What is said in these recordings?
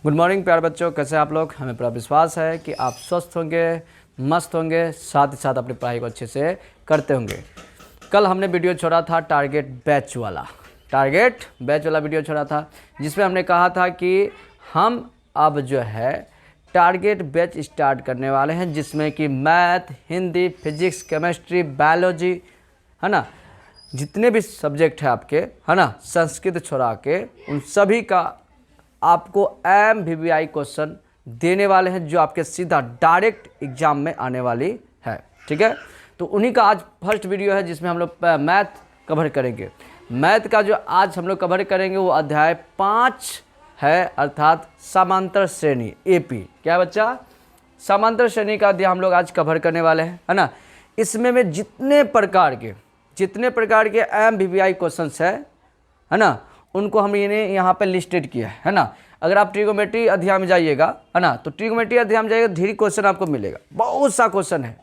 Good morning प्यारे बच्चों, कैसे आप लोग। हमें पूरा विश्वास है कि आप स्वस्थ होंगे, मस्त होंगे, साथ ही साथ अपनी पढ़ाई को अच्छे से करते होंगे। कल हमने वीडियो छोड़ा था टारगेट बैच वाला वीडियो छोड़ा था, जिसमें हमने कहा था कि हम अब जो है टारगेट बैच स्टार्ट करने वाले हैं, जिसमें कि math, Hindi, physics, chemistry, biology, है ना, जितने भी सब्जेक्ट हैं आपके, है ना, संस्कृत छोड़ा के, उन सभी का आपको MVVI क्वेश्चन देने वाले हैं, जो आपके सीधा डायरेक्ट एग्जाम में आने वाली है। ठीक है, तो उन्हीं का आज फर्स्ट वीडियो है, जिसमें हम लोग मैथ कवर करेंगे। मैथ का जो आज हम लोग कवर करेंगे वो अध्याय 5 है, अर्थात समांतर श्रेणी AP। क्या बच्चा? समांतर श्रेणी का अध्याय हम लोग आज कवर करने वाले हैं, है ना। इसमें में जितने प्रकार के MVVI क्वेश्चंस है ना, उनको हम यहाँ पे लिस्टेड किया है ना। अगर आप ट्रिगोमेट्री अध्याय में जाइएगा, है ना, तो ट्रिगोमेट्री अध्याय में जाइएगा, ढेरी क्वेश्चन आपको मिलेगा, बहुत सा क्वेश्चन है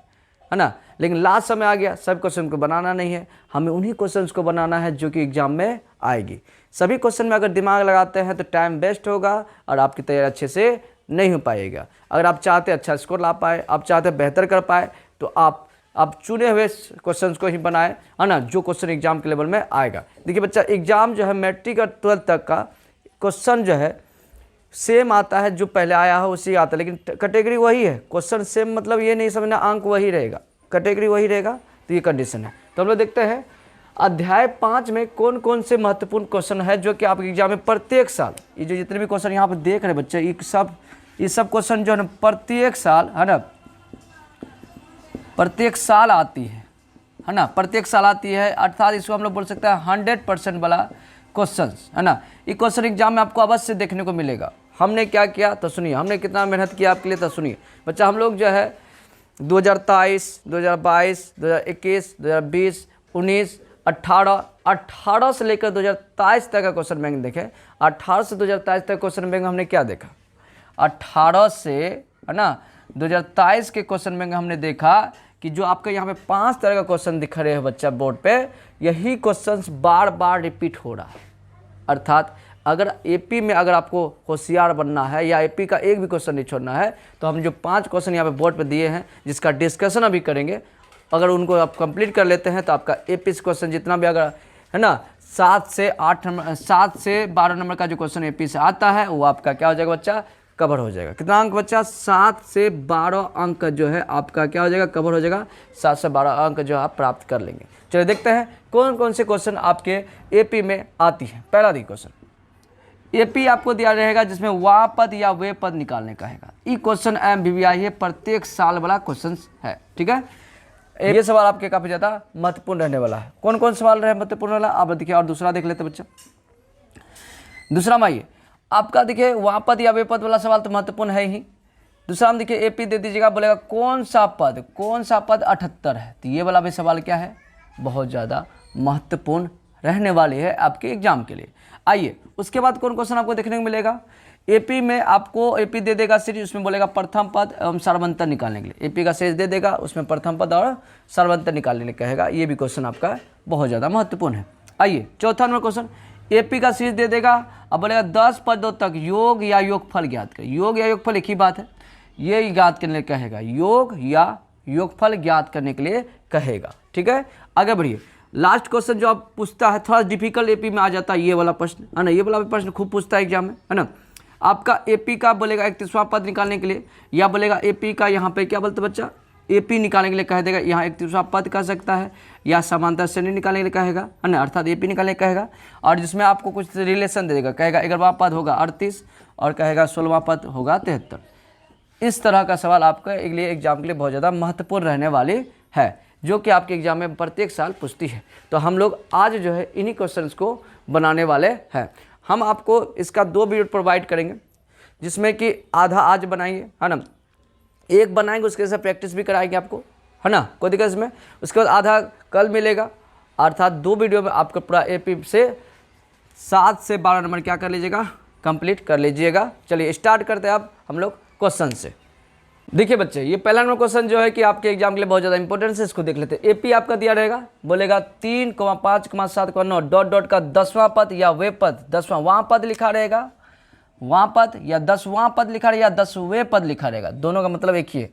ना। लेकिन लास्ट समय आ गया, सब क्वेश्चन को बनाना नहीं है, हमें उन्हीं क्वेश्चंस को बनाना है जो कि एग्जाम में आएगी। सभी क्वेश्चन में अगर दिमाग लगाते हैं तो टाइम वेस्ट होगा और आपकी तैयारी अच्छे से नहीं हो पाएगा। अगर आप चाहते अच्छा स्कोर ला पाए, आप चाहते बेहतर कर पाए, तो आप चुने हुए क्वेश्चंस को ही बनाए, है ना, जो क्वेश्चन एग्जाम के लेवल में आएगा। देखिए बच्चा, एग्जाम जो है मैट्रिक और 12th तक का क्वेश्चन जो है सेम आता है, जो पहले आया है उसी आता है, लेकिन कैटेगरी वही है। क्वेश्चन सेम मतलब ये नहीं समझना अंक वही रहेगा, कैटेगरी वही रहेगा, तो ये कंडीशन है। तो हम लोग देखते हैं अध्याय 5 में कौन कौन से महत्वपूर्ण क्वेश्चन है, जो कि आपके एग्जाम में प्रत्येक साल, ये जो जितने भी क्वेश्चन यहाँ पर देख रहे हैं बच्चे, ये सब क्वेश्चन जो है ना प्रत्येक साल, है ना, प्रत्येक साल आती है ना, प्रत्येक साल आती है। अर्थात इसको हम लोग बोल सकते हैं 100% वाला क्वेश्चन, है ना। ये क्वेश्चन एग्जाम में आपको अवश्य देखने को मिलेगा। हमने क्या किया तो सुनिए, हमने कितना मेहनत किया आपके लिए तो सुनिए बच्चा। हम लोग जो है 2023, 2022, 2021, 2020, 19, 18 से लेकर 2023 तक का क्वेश्चन बैंक देखें। 18 से 2023 तक क्वेश्चन बैंक हमने क्या देखा? 18 से, है ना, 2023 के क्वेश्चन बैंक हमने देखा कि जो आपके यहाँ पे 5 तरह का क्वेश्चन दिख रहे हैं बच्चा बोर्ड पे, यही क्वेश्चंस बार बार रिपीट हो रहा है। अर्थात अगर AP में अगर आपको होशियार बनना है या AP का एक भी क्वेश्चन नहीं छोड़ना है, तो हम जो 5 क्वेश्चन यहाँ पे बोर्ड पे दिए हैं, जिसका डिस्कशन अभी करेंगे, अगर उनको आप कंप्लीट कर लेते हैं तो आपका AP क्वेश्चन जितना भी अगर, है ना, 7 से 12 नंबर का जो क्वेश्चन AP से आता है, वो आपका क्या हो जाएगा बच्चा? कवर हो जाएगा। कितना अंक बच्चा? 7 से 12 अंक जो है आपका क्या हो जाएगा? कवर हो जाएगा। 7 से 12 अंक जो आप प्राप्त कर लेंगे। चलिए देखते हैं कौन कौन से क्वेश्चन आपके AP में आती है। पहला दी क्वेश्चन AP आपको दिया रहेगा, जिसमें वा पद या वे पद निकालने का है। ये क्वेश्चन MVVI है, प्रत्येक साल वाला क्वेश्चन है। ठीक है, ये सवाल आपके काफी ज्यादा महत्वपूर्ण रहने वाला है। कौन कौन सवाल रहे महत्वपूर्ण वाला आप देखिए। और दूसरा देख लेते बच्चा। दूसरा में ये आपका देखिए वापद या वेपद वाला सवाल तो महत्वपूर्ण है ही। दूसरा में देखिए AP दे दीजिएगा, बोलेगा कौन सा पद 78 है। तो ये वाला भी सवाल क्या है? बहुत ज़्यादा महत्वपूर्ण रहने वाली है आपके एग्जाम के लिए। आइए उसके बाद कौन क्वेश्चन आपको देखने को मिलेगा? AP में आपको AP दे देगा सीरीज, उसमें बोलेगा प्रथम पद एवं सर्वंतर निकालने के लिए। AP का सीरीज दे देगा, उसमें प्रथम पद और सर्वंतर निकालने के लिए कहेगा। ये भी क्वेश्चन आपका बहुत ज़्यादा महत्वपूर्ण है। आइए चौथा नंबर क्वेश्चन, AP का सीरीज दे देगा, अब बोलेगा 10 पदों तक योग या योगफल ज्ञात करें। योग या योगफल एक ही बात है, ये ज्ञात करने के लिए कहेगा, योग या योगफल ज्ञात करने के लिए कहेगा। ठीक है, आगे बढ़िए। लास्ट क्वेश्चन जो आप पूछता है, थोड़ा डिफिकल्ट AP में आ जाता है ये वाला प्रश्न, है ना। ये वाला भी प्रश्न खूब पूछता है एग्जाम में, है ना। आपका AP का बोलेगा 31वां पद निकालने के लिए, या बोलेगा AP का यहाँ पे क्या बोलते बच्चा? AP निकालने के लिए कह देगा, यहाँ 31वां पद कह सकता है, या समांतर श्रेणी निकालने के लिए कहेगा, है ना, अर्थात AP निकालने के कहेगा। और जिसमें आपको कुछ रिलेशन दे देगा, कहेगा 11वां पद होगा 38 और कहेगा 16वां पद होगा 73। इस तरह का सवाल आपके लिए एग्जाम के लिए बहुत ज़्यादा महत्वपूर्ण रहने वाली है, जो कि आपके एग्जाम में प्रत्येक साल पूछती है। तो हम लोग आज जो है इन्हीं क्वेश्चंस को बनाने वाले हैं। हम आपको इसका 2 वीडियो प्रोवाइड करेंगे, जिसमें कि आधा आज बनाएंगे, है ना, एक बनाएंगे, उसके साथ प्रैक्टिस भी कराएंगे आपको, है ना, कोई दिक्कत इसमें। उसके बाद आधा कल मिलेगा, अर्थात 2 वीडियो में आपका पूरा AP से 7 से 12 नंबर क्या कर लीजिएगा? कंप्लीट कर लीजिएगा। चलिए स्टार्ट करते हैं अब हम लोग क्वेश्चन से। देखिए बच्चे, ये पहला नंबर क्वेश्चन जो है कि आपके एग्जाम के लिए बहुत ज़्यादा इंपॉर्टेंस है, इसको देख लेते हैं। AP आपका दिया रहेगा, बोलेगा 3, 5, 7, 9 ... का 10वां पद या वे पद 10वां वहाँ पद लिखा रहेगा, 10वां पद या 10वां पद लिखा रहेगा या 10वें पद लिखा रहेगा, दोनों का मतलब एक ही है,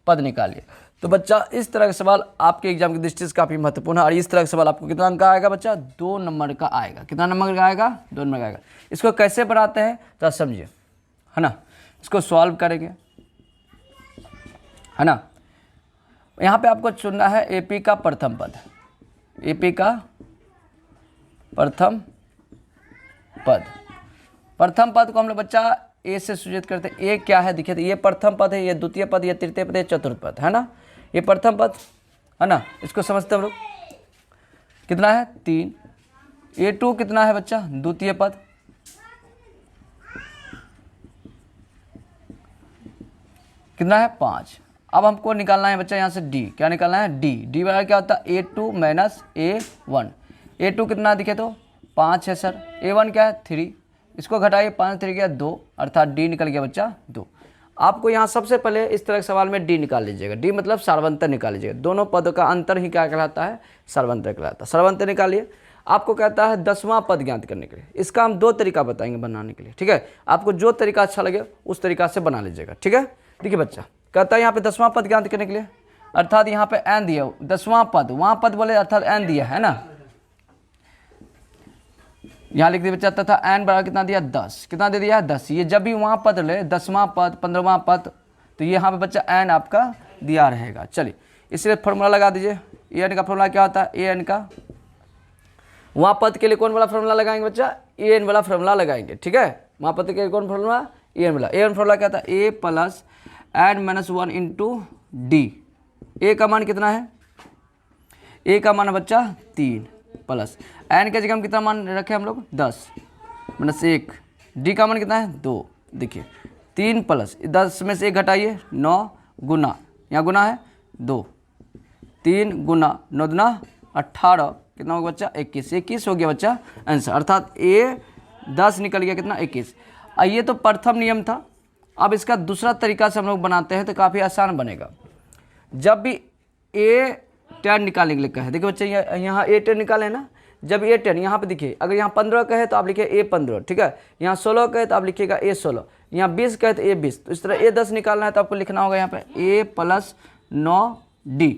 पद निकालिए। तो बच्चा इस तरह का सवाल आपके एग्जाम की दृष्टि से काफ़ी महत्वपूर्ण है और इस तरह का सवाल आपको कितना अंक का आएगा बच्चा, 2 नंबर का आएगा। कितना नंबर का आएगा, 2 नंबर का आएगा। इसको कैसे बनाते हैं तो समझिए, है ना। इसको सॉल्व करेंगे, है ना। यहाँ पे आपको चुनना है एपी का प्रथम पद, एपी का प्रथम पद। प्रथम पद को हम लोग बच्चा ए से सूचित करते हैं। ए क्या है देखिए, तो ये प्रथम पद है, ये द्वितीय पद, ये तृतीय पद, ये चतुर्थ पद, है ना। ये प्रथम पद है ना, इसको समझते हम लोग। कितना है 3। A2 कितना है बच्चा, द्वितीय पद। कितना है 5। अब हमको निकालना है बच्चा यहाँ से D, क्या निकालना है D बराबर क्या होता है A2 माइनस A1। A2 कितना दिखे तो 5 है सर, A1 क्या है 3, इसको घटाइए 5 3 क्या 2, अर्थात D निकल गया बच्चा 2। आपको यहाँ सबसे पहले इस तरह के सवाल में D निकाल लीजिएगा, D मतलब सार्वंतर निकाल लीजिएगा। दोनों पदों का अंतर ही क्या कहलाता है, सार्वंतर कहलाता है। सार्वंतर निकालिए। आपको कहता है 10वां पद ज्ञात करने के लिए, इसका हम 2 तरीका बताएंगे बनाने के लिए, ठीक है। आपको जो तरीका अच्छा लगे उस तरीका से बना लीजिएगा, ठीक है। देखिए बच्चा कहता है यहाँ पे 10वां पद ज्ञात करने के लिए, अर्थात यहाँ पे n दिया, 10वां पद, वहाँ पद बोले अर्थात n दिया है ना। यहाँ लिख दिया बच्चा, तथा n बराबर कितना दिया 10, कितना दे दिया है 10। ये जब भी वहाँ पद ले 10वां पद 15वां पद, तो ये यहाँ पे बच्चा n आपका दिया रहेगा। चलिए इसलिए फॉर्मूला लगा दीजिए। an का फॉर्मूला क्या होता है, an का वहाँ पद के लिए कौन वाला फॉर्मूला लगाएंगे बच्चा, an वाला फॉर्मूला लगाएंगे, ठीक है। वहाँ पद के लिए कौन फॉर्मूला, an वाला। an फॉर्मूला क्या था, a plus n minus 1 into D. a का मान कितना है, a का मान है बच्चा 3 प्लस n के जगह हम कितना मान रखे हम लोग 10 माइनस 1, d का मान कितना है 2। देखिए 3 प्लस 10 में से 1 घटाइए 9 गुना, यहाँ गुना है 2, 3 गुना 9 दुना 18, कितना होगा बच्चा 21। 21 हो गया बच्चा आंसर, अर्थात a 10 निकल गया कितना 21। ये तो प्रथम नियम था। अब इसका दूसरा तरीका से हम लोग बनाते हैं तो काफ़ी आसान बनेगा। जब भी A10 निकालने के लिए कहे, देखिए बच्चे यहाँ A10 निकाले ना, जब A10 यहाँ पे देखिए, अगर यहाँ 15 का है तो आप लिखिए A15, ठीक है। यहाँ 16 का है तो आप लिखिएगा A16, यहाँ 20 का है तो A20। तो इस तरह A10 निकालना है तो आपको लिखना होगा यहाँ पे A प्लस 9D,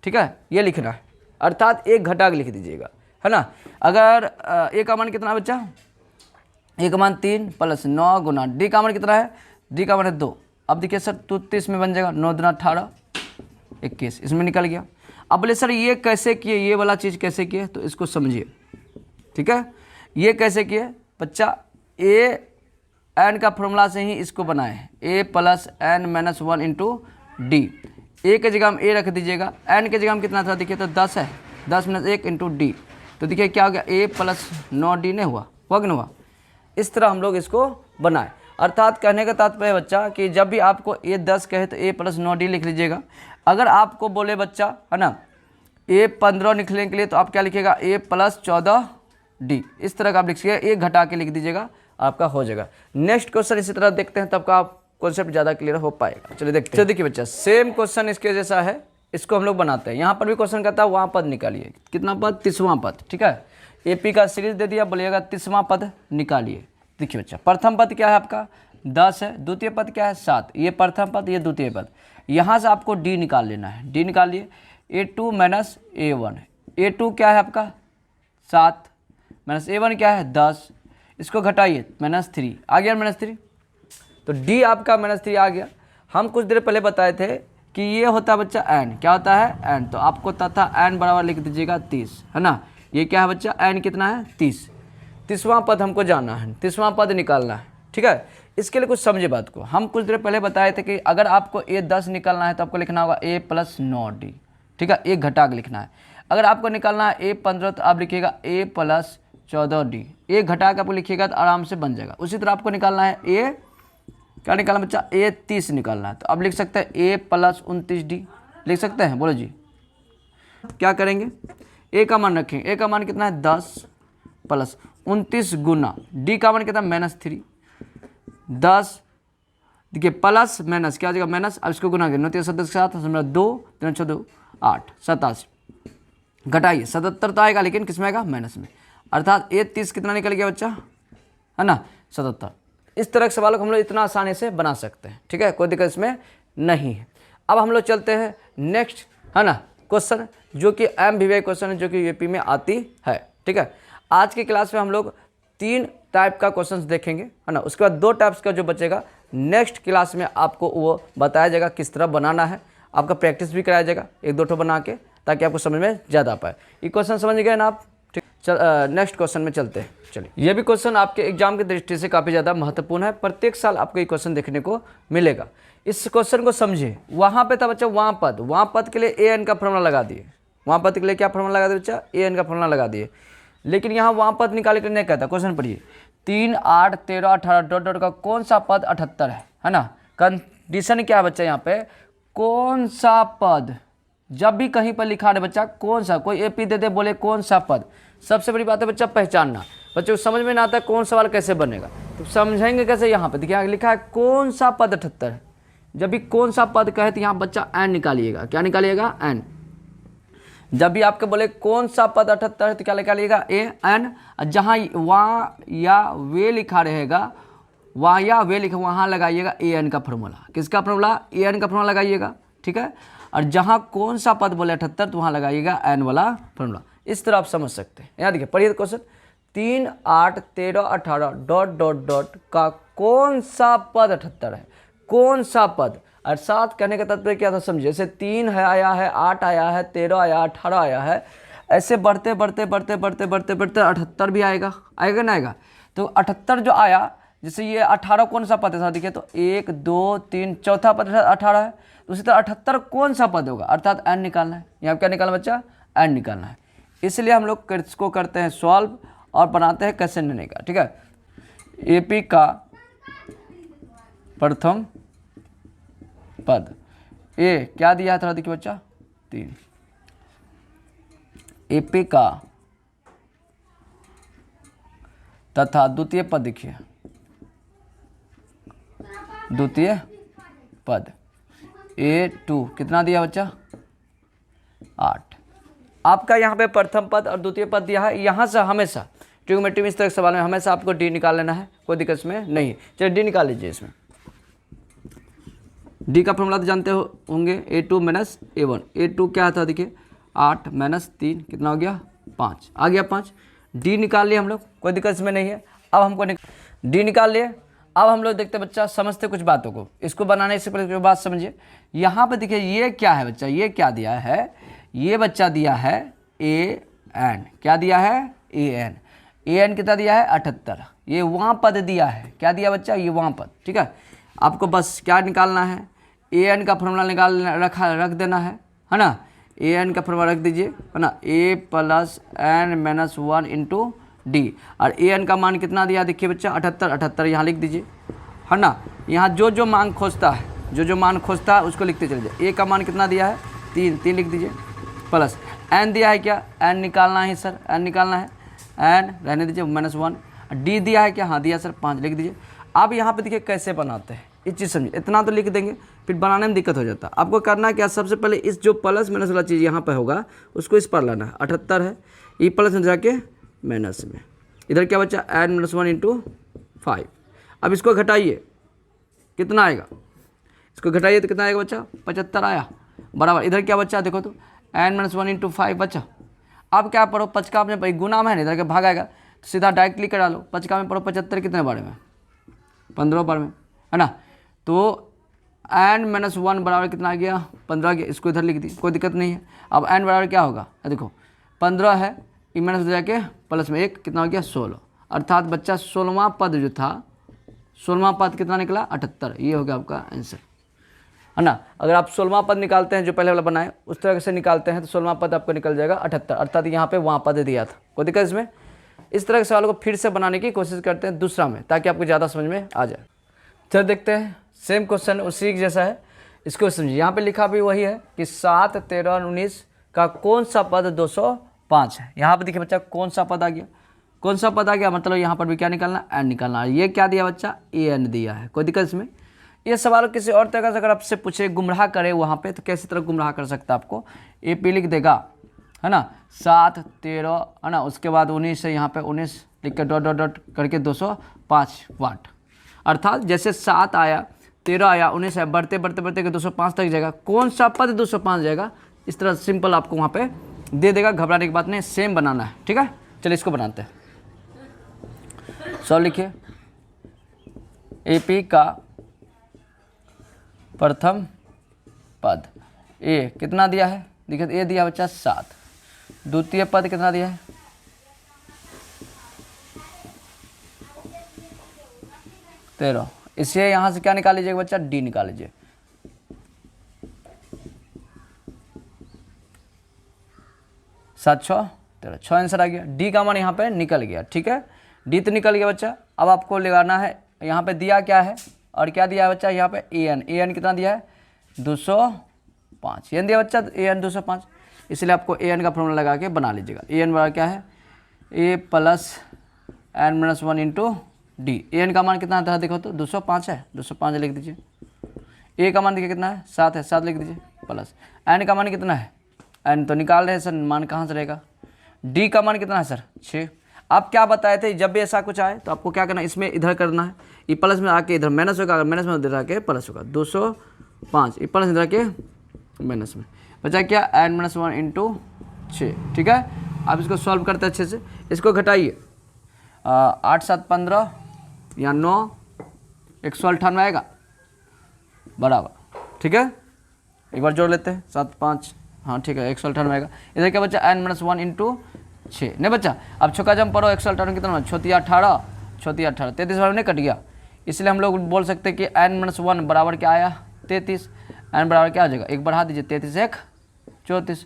ठीक है, ये लिखना है, अर्थात 1 घटा के लिख दीजिएगा, है ना। अगर A का मान कितना बच्चा, A का मान 3 प्लस 9 गुना D का मान कितना है, D का मान है 2। अब देखिए सर 33 में बन जाएगा 9 दुना 18 21, इसमें निकल गया। अब बोले सर ये कैसे किए, ये वाला चीज़ कैसे किए, तो इसको समझिए, ठीक है। ये कैसे किए बच्चा, an का फॉर्मूला से ही इसको बनाए हैं, a plus n minus 1 into D. A के जगह हम a रख दीजिएगा, n के जगह हम कितना था देखिए तो 10 है, 10 माइनस 1 इंटू डी। तो देखिए क्या हो गया, a प्लस 9D नहीं हुआ कि नहीं हुआ। इस तरह हम लोग इसको बनाए, अर्थात कहने का तात्पर्य बच्चा कि जब भी आपको A10 कहे तो A प्लस 9D लिख लीजिएगा। अगर आपको बोले बच्चा, है ना, A15 लिखने के लिए तो आप क्या लिखिएगा A प्लस 14D, इस तरह का आप लिखिएगा, 1 घटा के लिख दीजिएगा, आपका हो जाएगा। नेक्स्ट क्वेश्चन इसी तरह देखते हैं, तब का कॉन्सेप्ट ज़्यादा क्लियर हो पाएगा। चलिए देखते हैं। देखिए बच्चा सेम क्वेश्चन इसके जैसा है, इसको हम लोग बनाते हैं। यहाँ पर भी क्वेश्चन कहता है वहाँ पद निकालिए, कितना पद, 30वां पद, ठीक है। AP का सीरीज दे दिया, बोलिएगा 30वां पद निकालिए। देखिए बच्चा प्रथम पद क्या है आपका 10 है, द्वितीय पद क्या है 7, ये प्रथम पद ये द्वितीय पद। यहाँ से आपको D निकाल लेना है, D निकालिए। A2 माइनस A1, A2 क्या है आपका 7 माइनस A1 क्या है 10, इसको घटाइए -3 आ गया, -3। तो D आपका -3 आ गया। हम कुछ देर पहले बताए थे कि ये होता है बच्चा n, क्या होता है n, तो आपको तथा n बराबर लिख दीजिएगा 30, है ना। ये क्या है बच्चा n कितना है 30, 30वां पद हमको जानना है, 30वां पद निकालना है, ठीक है। इसके लिए कुछ समझे बात को। हम कुछ देर पहले बताए थे कि अगर आपको A10 निकालना है तो आपको लिखना होगा A प्लस 9D, ठीक है, 1 घटा के लिखना है। अगर आपको निकालना है A15 तो आप लिखिएगा A प्लस 14D, 1 घटा के आपको लिखिएगा तो आराम से बन जाएगा। उसी तरह आपको निकालना है A, क्या निकालना बच्चा A30 निकालना है, तो आप लिख सकते हैं A प्लस 29D, लिख सकते हैं, बोलो जी। क्या करेंगे, A का मान रखेंगे, A का मान कितना है 10 प्लस 29 गुना D का मान कितना -3, 10 देखिए प्लस माइनस क्या हो जाएगा माइनस, अब इसको गुना करें 9 3 7 7 2 3 6 2 8 87, घटाइए 77 तो आएगा, लेकिन किस में आएगा माइनस में, अर्थात A30 कितना निकल गया बच्चा, है ना 77। इस तरह के सवालों को हम लोग इतना आसानी से बना सकते हैं, ठीक है, कोई दिक्कत इसमें नहीं है। अब हम लोग चलते हैं नेक्स्ट, है ना, क्वेश्चन जो कि MVVI क्वेश्चन है, जो कि यूपी में आती है, ठीक है। आज की क्लास में हम लोग 3 टाइप का क्वेश्चंस देखेंगे, है ना। उसके बाद 2 टाइप्स का जो बचेगा नेक्स्ट क्लास में आपको वो बताया जाएगा किस तरह बनाना है, आपका प्रैक्टिस भी कराया जाएगा 1-2 ठो बना के, ताकि आपको समझ में ज़्यादा आ पाए। ये क्वेश्चन समझ गए ना आप, ठीक। नेक्स्ट क्वेश्चन में चलते हैं। चलिए, ये भी क्वेश्चन आपके एग्जाम की दृष्टि से काफ़ी ज़्यादा महत्वपूर्ण है, प्रत्येक साल आपको ये क्वेश्चन देखने को मिलेगा। इस क्वेश्चन को समझिए। वहाँ पे था बच्चा वहाँ पद के लिए AN का फॉर्मूला लगा दिए, वहाँ पद के लिए क्या फॉर्मूला लगा दिए बच्चा, AN का फॉर्मूला लगा दिए। लेकिन यहाँ वहाँ पद निकाले के नहीं कहता, क्वेश्चन पढ़िए, 3, 8, 13, 18 डॉट डॉट का कौन सा पद 78 है ना। कंडीशन क्या है बच्चा यहाँ पे, कौन सा पद, जब भी कहीं पर लिखा है बच्चा कौन सा, कोई AP दे दे बोले कौन सा पद, सबसे बड़ी बात है बच्चा पहचानना। बच्चों को समझ में ना आता है कौन सवाल कैसे बनेगा, तो समझेंगे कैसे। यहाँ पे देखिए लिखा है कौन सा पद 78 है, जब भी कौन सा पद कहे तो यहाँ बच्चा N निकालिएगा, क्या निकालिएगा, N। जब भी आपके बोले कौन सा पद 78 है तो क्या निकालिएगा, AN। जहाँ वहाँ या वे लिखा रहेगा, वहाँ या वे लिखा, वहाँ लगाइएगा AN का फॉर्मूला। किसका फॉर्मूला, AN का फॉर्मूला लगाइएगा, ठीक है। और जहाँ कौन सा पद बोले 78 तो वहाँ लगाइएगा N वाला फॉर्मूला। इस तरह आप समझ सकते हैं। यहाँ देखिए पढ़िए क्वेश्चन, 3, 8, 13, 18 डॉट डॉट डॉट का कौन सा पद 78 है, कौन सा पद। और 7 कहने का तात्पर्य क्या था समझिए, जैसे 3 है आया है, 8 आया है, 13 आया, 18 आया है, ऐसे बढ़ते बढ़ते बढ़ते बढ़ते बढ़ते बढ़ते 78 भी आएगा, आएगा ना आएगा। तो 78 जो आया, जैसे ये 18 कौन सा पद है सर, देखिए तो 1, 2, 3, चौथा पद 18 है, तो उसी तरह 78 कौन सा पद होगा, अर्थात N निकालना है। यहाँ क्या निकालना बच्चा, N निकालना है। इसलिए हम लोग इसको करते हैं सॉल्व और बनाते हैं कैसे निर्णय का, ठीक है। AP का प्रथम पद, A क्या दिया है थोड़ा देखिए बच्चा, 3। AP का तथा द्वितीय पद देखिए, द्वितीय पद A2 कितना दिया बच्चा, 8। आपका यहाँ पे प्रथम पद और द्वितीय पद दिया है। यहाँ से हमेशा ट्रिग्नोमेट्री में इस तरह के सवाल में हमेशा आपको D निकाल लेना है, कोई दिक्कत इसमें नहीं। चलिए D निकाल लीजिए। इसमें D का फॉर्मूला तो जानते होंगे, A2 माइनस A1। A2 क्या था देखिए, 8 माइनस 3 कितना हो गया, 5 आ गया, 5। D निकाल लिए हम लोग, कोई दिक्कत इसमें नहीं है। अब हमको D निकाल लिए। अब हम लोग देखते हैं बच्चा, समझते कुछ बातों को, इसको बनाने से पहले बात समझिए। यहाँ पे देखिए ये क्या है बच्चा, ये क्या दिया है, ये बच्चा दिया है AN, क्या दिया है, AN कितना दिया है, 78। ये वहाँ पद दिया है, क्या दिया बच्चा, ये वहाँ पद, ठीक है। आपको बस क्या निकालना है, AN का फॉर्मूला रख देना है ना। AN का फॉर्मूला रख दीजिए, है ना, A plus N minus 1 into D। और AN का मान कितना दिया देखिए बच्चा, 78 यहाँ लिख दीजिए, है ना। यहाँ जो जो मान खोजता है, जो मान खोजता है उसको लिखते चलिए। A का मान कितना दिया है, 3 लिख दीजिए, प्लस N दिया है क्या, N निकालना है सर, N निकालना है, N रहने दीजिए माइनस 1। D दिया है क्या, हाँ दिया सर, 5 लिख दीजिए। अब यहाँ पे देखिए कैसे बनाते हैं, इस चीज़ समझिए। इतना तो लिख देंगे, फिर बनाने में दिक्कत हो जाता है। आपको करना क्या, सबसे पहले इस जो प्लस माइनस वाला चीज़ यहाँ पे होगा उसको इस पर लाना है। 78 है, ये प्लस में जाके माइनस में, इधर क्या बच्चा, N माइनस 1 इंटू 5। अब इसको घटाइए, कितना आएगा, इसको घटाइए तो कितना आएगा बच्चा, 75 आया, बराबर। इधर क्या बच्चा देखो तो N माइनस 1 इंटू 5 बच्चा। अब क्या पढ़ो, 5 का आपने गुना में है ना, इधर के भाग आएगा तो सीधा डायरेक्टली करा लो। 5 का में पढ़ो 75 कितने बारे में, 15 बार में, है ना। तो N माइनस 1 बराबर कितना आ गया, 15 गया, इसको इधर लिख दी, कोई दिक्कत नहीं है। अब N बराबर क्या होगा, देखो 15 है, ई माइनस हो जाके प्लस में 1 कितना हो गया, 16। अर्थात बच्चा 16वां पद जो था, 16वां पद कितना निकला, 78। ये हो गया आपका आंसर, है ना। अगर आप 16वां पद निकालते हैं जो पहले वाला बनाए उस तरह से निकालते हैं तो 16वां पद आपको निकल जाएगा 78। अर्थात यहाँ पे वहाँ पद दिया था, कोई दिक्कत इसमें। इस तरह के सवालों को फिर से बनाने की कोशिश करते हैं दूसरा में, ताकि आपको ज़्यादा समझ में आ जाए। चलो देखते हैं, सेम क्वेश्चन उसी जैसा है, इसको समझिए। यहाँ पे लिखा भी वही है कि 7, 13 और 19 का कौन सा पद 205 है। यहाँ पे देखिए बच्चा कौन सा पद आ गया, कौन सा पद आ गया, मतलब यहाँ पर भी क्या निकालना, N निकालना। ये क्या दिया बच्चा, AN दिया है, कोई दिक्कत इसमें। ये सवाल किसी और तरह से अगर आपसे पूछे, गुमराह करे वहाँ पे, तो कैसी तरह गुमराह कर सकता है आपको, AP लिख देगा, है ना, 7, 13, है ना, उसके बाद 19 है, यहाँ पे 19 लिख कर डॉट डॉट डॉट करके 205 वाट। अर्थात जैसे 7 आया, 13 आया, 19 आया, बढ़ते बढ़ते बढ़ते 205 तक जाएगा। कौन सा पद 205 जाएगा, इस तरह सिंपल आपको वहाँ पे दे देगा, घबराने की बात नहीं, सेम बनाना है। ठीक है, चलिए इसको बनाते हैं। सॉल्व लिखिए। AP का प्रथम पद ए कितना दिया है, देखिए ए दिया बच्चा 7, द्वितीय पद कितना दिया है 13। इसे यहाँ से क्या निकाल लीजिएगा बच्चा, डी निकाल लीजिए। सात 6 13, 6 आंसर आ गया। डी का मान यहाँ पे निकल गया। ठीक है, डी तो निकल गया बच्चा। अब आपको लगाना है, यहाँ पे दिया क्या है और क्या दिया है बच्चा, यहाँ पे एन कितना दिया है 205, एन दिया बच्चा, एन 205, इसलिए आपको एन का फॉर्मूला लगा के बना लीजिएगा। एन बराबर क्या है, A plus N minus 1 into D. N का मान कितना था देखो तो 205 है, 205 लिख दीजिए। ए का मान देखिए कितना है 7 है, 7 लिख दीजिए, प्लस एन का मान कितना है, एन तो निकाल रहे हैं सर, मान कहाँ से रहेगा। डी का मान कितना है सर 6। आप क्या बताए थे, जब भी ऐसा कुछ आए तो आपको क्या करना है, इसमें इधर करना है, ये प्लस में आके इधर माइनस होगा, अगर माइनस में इधर आके प्लस होगा। 205 ये प्लस इधर आके माइनस में बचा क्या, एन माइनस 1 इंटू 6। ठीक है, आप इसको सॉल्व करते हैं अच्छे से, इसको घटाइए। 8 7 15 या 9 198 आएगा बराबर। ठीक है, एक बार जोड़ लेते हैं, 7 5, हाँ ठीक है 198 आएगा। इधर क्या बच्चा, एन माइनस 1 इंटू 6 नहीं बच्चा। अब छक्का जम पढ़ो, 198 कितना, 6 3 18, 6 3 18, 33 बार नहीं कट गया, इसलिए हम लोग बोल सकते हैं कि एन माइनस 1 बराबर क्या आया 33, एन बराबर क्या आ जाएगा, एक बढ़ा दीजिए, 33 1 34,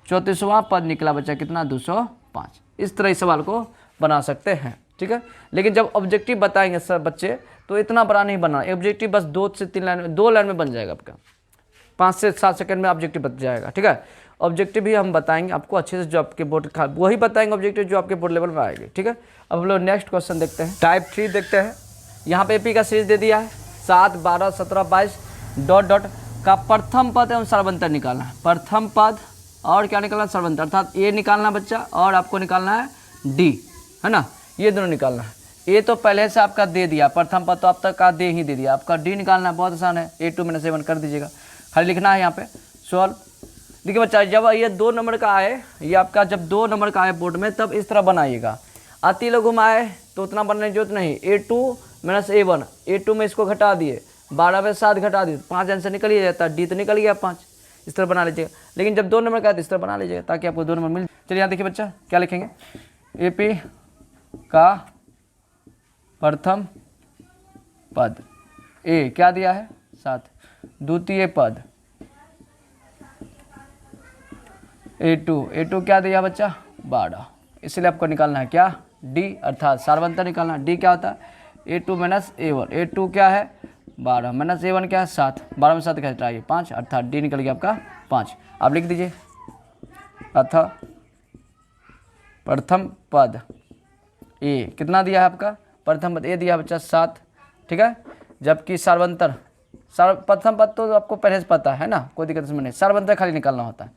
34वां पद निकला बच्चा कितना 205। इस तरह इस सवाल को बना सकते हैं। ठीक है, लेकिन जब ऑब्जेक्टिव बताएंगे सर बच्चे तो इतना बड़ा नहीं बना, ऑब्जेक्टिव बस 2 से 3 लाइन में, 2 लाइन में बन जाएगा आपका, 5 से 7 सेकंड में ऑब्जेक्टिव बन जाएगा। ठीक है, ऑब्जेक्टिव भी हम बताएंगे आपको अच्छे से, जो आपके बोर्ड का वही बताएंगे ऑब्जेक्टिव जो आपके बोर्ड लेवल में आएंगे। ठीक है, अब हम लोग नेक्स्ट क्वेश्चन देखते हैं। टाइप 3 देखते हैं। यहाँ पे एपी का सीरीज दे दिया है 7 12 17 22 डॉट डॉट का प्रथम पद एवं सर्वंतर निकालना है। प्रथम पद और क्या निकालना है, सर्वंतर, अर्थात ए निकालना बच्चा और आपको निकालना है डी, है ना, ये दोनों निकालना है। ए तो पहले से आपका दे दिया, प्रथम पद तो आप तक का दे ही दे दिया, आपका डी निकालना है, बहुत आसान है, A2 - 7 कर दीजिएगा, खाली लिखना है यहाँ पे सॉल्व। देखिए बच्चा, जब ये 2 नंबर का आए, ये आपका जब 2 नंबर का आए बोर्ड में, तब इस तरह बनाइएगा। अति लघु में आए तो उतना बनने की जरूरत नहीं, A2 - A1, A2 में इसको घटा दिए, 12 में 7 घटा दिए, 5 आंसर निकल ही जाता, डी तो निकल गया 5, इस तरह बना लीजिएगा। लेकिन जब 2 नंबर का है तो इस तरह बना लीजिएगा ताकि आपको 2 नंबर मिल। चलिए यहाँ देखिए बच्चा क्या लिखेंगे, एपी का प्रथम पद ए क्या दिया है 7, द्वितीय पद A2 क्या दिया बच्चा 12, इसलिए आपको निकालना है क्या डी, अर्थात सार्वंतर निकालना है। डी क्या होता है A2 - A1, A2 क्या है 12 - A1 क्या है 7, 12 में 7 क्या घटाइए 5, अर्थात डी निकल गया आपका 5। आप लिख दीजिए, अतः प्रथम पद ए कितना दिया है आपका, प्रथम पद ए दिया बच्चा 7। ठीक है, जबकि सार्वंतर, प्रथम पद तो आपको पहले से पता है ना, कोई दिक्कत इसमें नहीं, सार्वंतर खाली निकालना होता है,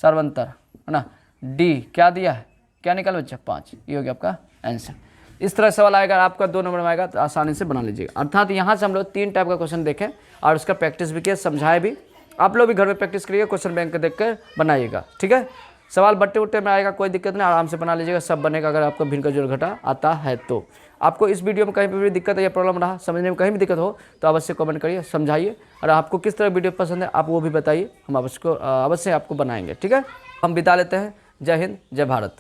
सार्वंतर, है ना। डी क्या दिया है, क्या निकाल बच्चा 5, ये हो गया आपका आंसर। इस तरह सवाल आएगा, आपका 2 नंबर में आएगा तो आसानी से बना लीजिएगा। अर्थात यहाँ से हम लोग 3 टाइप का क्वेश्चन देखें और उसका प्रैक्टिस भी किया, समझाए भी। आप लोग भी घर में प्रैक्टिस करिए, क्वेश्चन बैंक देख कर बनाइएगा। ठीक है, सवाल बट्टे उट्टे में आएगा, कोई दिक्कत नहीं, आराम से बना लीजिएगा, सब बनेगा। अगर आपको भिन्न का जोड़ घटा आता है तो आपको इस वीडियो में कहीं पर भी दिक्कत है या प्रॉब्लम रहा, समझने में कहीं भी दिक्कत हो तो अवश्य कमेंट करिए, समझाइए। और आपको किस तरह वीडियो पसंद है आप वो भी बताइए, हम अवश्य आपको बनाएंगे। ठीक है, हम बिता लेते हैं। जय हिंद, जय भारत।